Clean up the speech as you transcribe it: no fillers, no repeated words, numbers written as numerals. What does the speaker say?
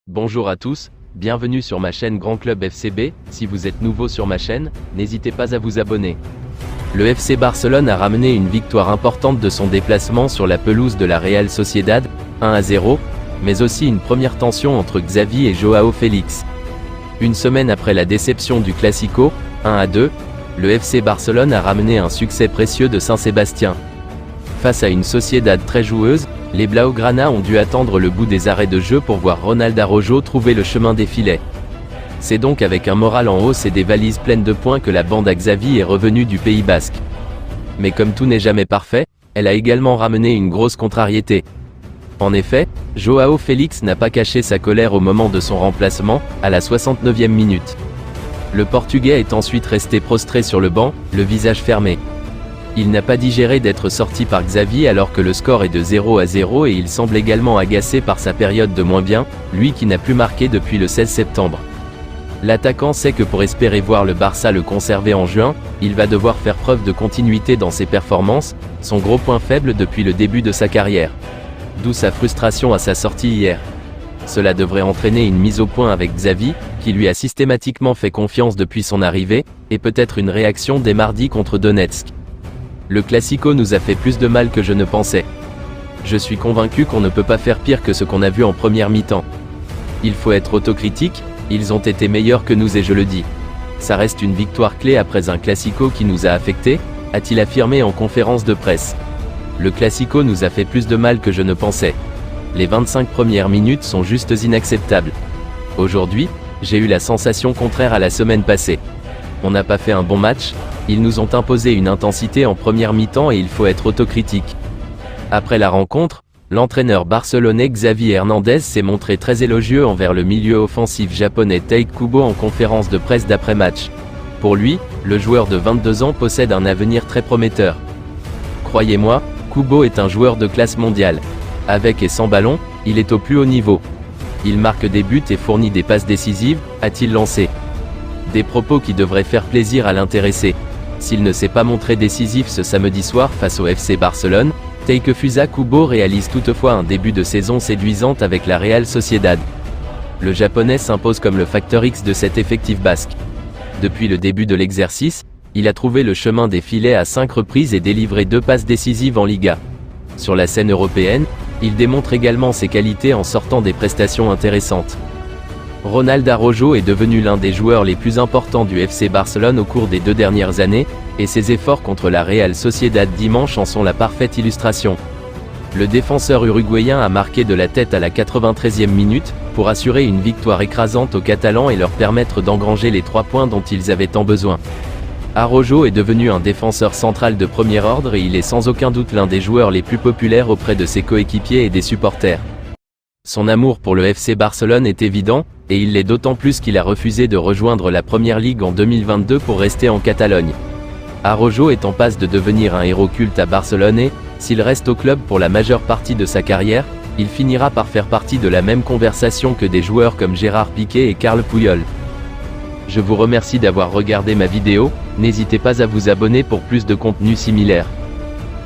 Bonjour à tous, bienvenue sur ma chaîne Grand Club FCB. Si vous êtes nouveau sur ma chaîne, n'hésitez pas à vous abonner. Le FC Barcelone a ramené une victoire importante de son déplacement sur la pelouse de la Real Sociedad, 1-0, mais aussi une première tension entre Xavi et Joao Félix. Une semaine après la déception du Classico, 1-2, le FC Barcelone a ramené un succès précieux de Saint-Sébastien. Face à une Sociedad très joueuse, les Blaugrana ont dû attendre le bout des arrêts de jeu pour voir Ronald Araujo trouver le chemin des filets. C'est donc avec un moral en hausse et des valises pleines de points que la bande à Xavi est revenue du Pays Basque. Mais comme tout n'est jamais parfait, elle a également ramené une grosse contrariété. En effet, Joao Félix n'a pas caché sa colère au moment de son remplacement, à la 69e minute. Le Portugais est ensuite resté prostré sur le banc, le visage fermé. Il n'a pas digéré d'être sorti par Xavi alors que le score est de 0-0 et il semble également agacé par sa période de moins bien, lui qui n'a plus marqué depuis le 16 septembre. L'attaquant sait que pour espérer voir le Barça le conserver en juin, il va devoir faire preuve de continuité dans ses performances, son gros point faible depuis le début de sa carrière. D'où sa frustration à sa sortie hier. Cela devrait entraîner une mise au point avec Xavi, qui lui a systématiquement fait confiance depuis son arrivée, et peut-être une réaction dès mardi contre Donetsk. Le Classico nous a fait plus de mal que je ne pensais. Je suis convaincu qu'on ne peut pas faire pire que ce qu'on a vu en première mi-temps. Il faut être autocritique, ils ont été meilleurs que nous et je le dis. Ça reste une victoire clé après un Classico qui nous a affectés, a-t-il affirmé en conférence de presse. Le Classico nous a fait plus de mal que je ne pensais. Les 25 premières minutes sont juste inacceptables. Aujourd'hui, j'ai eu la sensation contraire à la semaine passée. On n'a pas fait un bon match, ils nous ont imposé une intensité en première mi-temps et il faut être autocritique. Après la rencontre, l'entraîneur barcelonais Xavi Hernandez s'est montré très élogieux envers le milieu offensif japonais Taiki Kubo en conférence de presse d'après-match. Pour lui, le joueur de 22 ans possède un avenir très prometteur. Croyez-moi, Kubo est un joueur de classe mondiale. Avec et sans ballon, il est au plus haut niveau. Il marque des buts et fournit des passes décisives, a-t-il lancé. Des propos qui devraient faire plaisir à l'intéressé. S'il ne s'est pas montré décisif ce samedi soir face au FC Barcelone, Takefusa Kubo réalise toutefois un début de saison séduisant avec la Real Sociedad. Le japonais s'impose comme le facteur X de cet effectif basque. Depuis le début de l'exercice, il a trouvé le chemin des filets à 5 reprises et délivré 2 passes décisives en Liga. Sur la scène européenne, il démontre également ses qualités en sortant des prestations intéressantes. Ronald Araujo est devenu l'un des joueurs les plus importants du FC Barcelone au cours des 2 dernières années, et ses efforts contre la Real Sociedad dimanche en sont la parfaite illustration. Le défenseur uruguayen a marqué de la tête à la 93e minute, pour assurer une victoire écrasante aux Catalans et leur permettre d'engranger les 3 points dont ils avaient tant besoin. Araujo est devenu un défenseur central de premier ordre et il est sans aucun doute l'un des joueurs les plus populaires auprès de ses coéquipiers et des supporters. Son amour pour le FC Barcelone est évident, et il l'est d'autant plus qu'il a refusé de rejoindre la Première Ligue en 2022 pour rester en Catalogne. Araujo est en passe de devenir un héros culte à Barcelone et, s'il reste au club pour la majeure partie de sa carrière, il finira par faire partie de la même conversation que des joueurs comme Gérard Piqué et Carles Puyol. Je vous remercie d'avoir regardé ma vidéo, n'hésitez pas à vous abonner pour plus de contenu similaire.